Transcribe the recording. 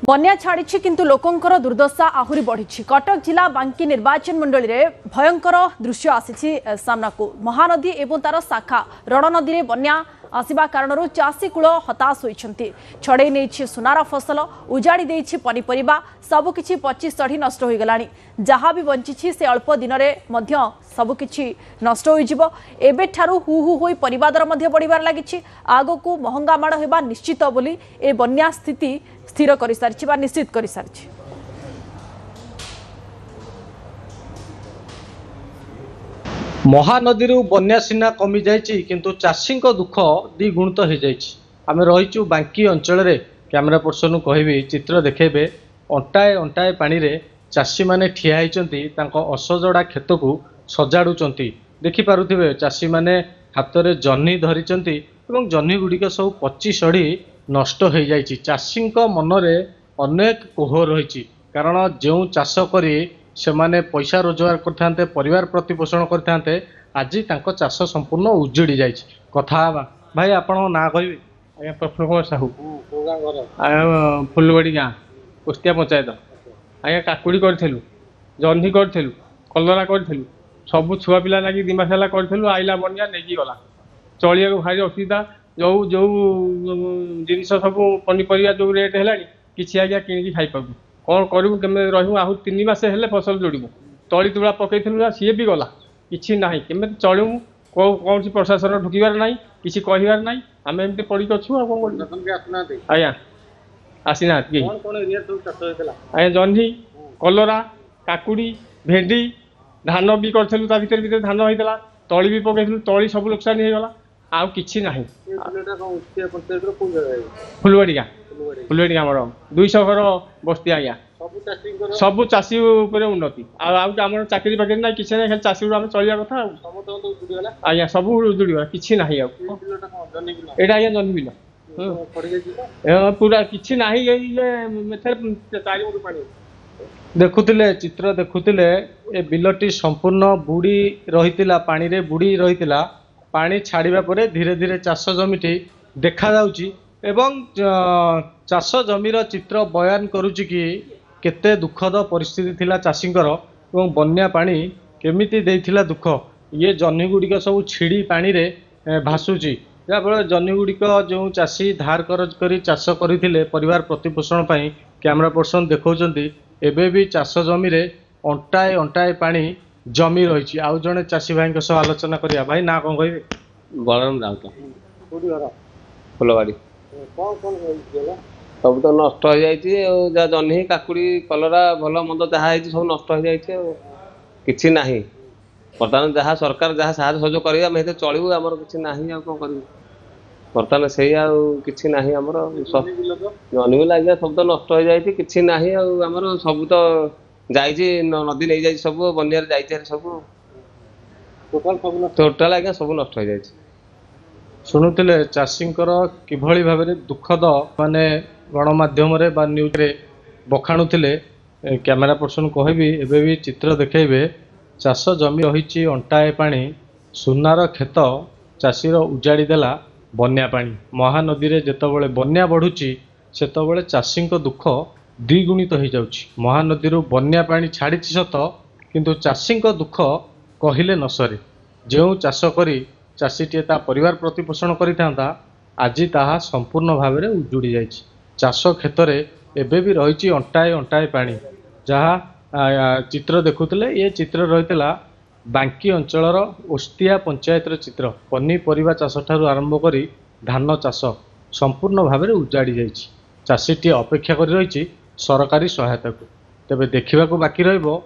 बन्या छाड़ी किंतु लोकंकर दुर्दशा आहुरी बढ़ी। कटक जिला बांकी निर्वाचन मंडली रे भयंकर दृश्य आसी सामना को। महानदी एवं तार शाखा रणनदी रे बन्या आसिबा कारणरू चाषी कूल हताश होइछंती। छड़े नहीं सुनार फसल उजाड़ी देइछि पनिपरिबा सबकिछि पची सढ़ी नष्ट हो गलानी। जहाँ भी बंची से अल्प दिन में सबकिछि नष्ट हो एबे ठारू हु हु होई परिवार मध्य बढ़िबार लागिछि। आगो को महंगा माड़ हेबा निश्चित बोली ए बन्या स्थिति स्थिर कर सारिछि बा निश्चित कर सारिछि। महानदी बन्या सीना कमी जाइछि किंतु चाषी दुख द्विगुणित हो जाइछि। आमे रहिछु बांकी अंचल रे कैमरा पर्सन कहबी चित्र देखेबे अंटाए अंटाए पानी रे चाषी माने ठिया होइचंती तांको असजड़ा खेत को सजाडुचंती। देखि पारुथिबे चाषी माने हाथ रे जन्ही धरिचंती एवं जन्ही गुड़िक सब पची सड़ी नष्ट हो जाइछि। चाषी मन रे अनेक कोह रही कारण जो चाष करी से माने पैसा रोजगार करते परिवार प्रतिपोषण करते आज तांको चाष संपूर्ण उजुड़ी जाइछि। कथा भाई आपण ना कहबे? आज्ञा प्रफुल्ल कुमार साहू फुलबाड़ी गाँ कुस्तिया पंचायत। आज्ञा काकुड़ी करूँ जह्नी करूँ कलरा करूँ सबू छुआ पिला लगी दी मास करूँ आइला बनिया नहीं गला चलिया भारी असुविधा। जो जो जिनस सब पनीपरिया जो रेट है किसी आज्ञा किणिकी खाई पाबू कौन करूँ केमे रहू आहु 3 मास हेले फसल जोड़ू तली तुला पकई सी भी गला किसी ना केमे चलू कौन सी प्रशासन ढुकबार ना किसी कहबार ना आम एमती पड़ी अच्छु आज्ञा आसीना आज्ञा जह्नी कलरा काकुड़ी भेंडी धान भी करूँ भर धान होता तली भी पकई तली सब नुकसान होगला आउ कि ना। फुलबाड़ी गाँ फुलबाड़ी गाँ आम 200 घर बस्ती आज्ञा सब चाषी उन्नति आम चाकरी बाकरी ना किसी ना खाली चाषी आम चलिया कथा आज्ञा सब उजुड़गला कि ना यहाँ आज्ञा जह्नी बिल पूरा कि ना देखुतिले चित्र देखुतिले ए बिलटी संपूर्ण बुड़ी रही पानी रे बुड़ी रही पानी छाड़िबा परे धीरे धीरे चाष जमीटी देखा जाउची एवं चाष जमीर चित्र बयान करुची कि केते दुखद परिस्थिति थिला चाषींकर एवं बन्या पानी केमिति देइथिला दुख। ये जह्नी गुड़िक सब छिड़ी पानी रे भासुची जहाँफल जह्नी गुड़िक जो चाषी धार करज करी चाष करथिले परिवार प्रतिपोषण पई कैमरा पर्सन देखौचंती एबे भी चाष जमी रे अंटाए अंटाए पानी जमी रही। आउ जड़े चाषी भाई आलोचना करिया। भाई ना कौन कहे? बलराम राउत फुलबाड़ी सब तो नष्ट हो जाए जहाँ जह्नी काकुड़ी कलरा भल मंद जहाँ सब नष्ट हो जाए कि ना बर्तमान जहाँ सरकार जहाँ साहय सहयोग कर चलू आमर कि ना कौन कर बर्तमान से कि ना जह्नी बिल आज्ञा सब तो नष्ट हो जाए कि ना आमर सब तो जाइए नदी नहीं जाए सब बनिया जाइए सब टोटाल आज्ञा सब नष्ट हो जाए। शुणुले चाषींकर किभली भाव दुखद माने गणमाध्यम रे बा न्यूज रे बखाणुले कैमरा पर्सन कहबी एबे भी चित्र देखेबे चाष जमी रही अंटाए पानी सुनार खेत चाषीर उजाड़ी देला बन्या पानी। महानदी रे जेतबेले बन्या बढ़ुची सेतबेले चाषींक दुख द्विगुणित हो जाउछि। महानदी बन्या पानी छाड़ी सत किंतु चाषींक दुख कहले न सरे। जो चाष करी चाषीटीए ता परिवार प्रतिपोषण करिथांता आज ताहा संपूर्ण भाव में उजुड़ी जाइछि। चाष क्षेत्र में एबे भी रही अंटाए अंटाए पानी जहाँ चित्र देखुले ये चित्र रही बांकी अंचलर ओस्तिया पंचायतर चित्र। पनीपरिया चाष ठारू आरंभ करी धान चाष संपूर्ण भाव में उजाड़ी जाइछि। चाषीटीए अपेक्षा कर रही सरकारी सहायता को। तेबे देखा बाकी रहिबो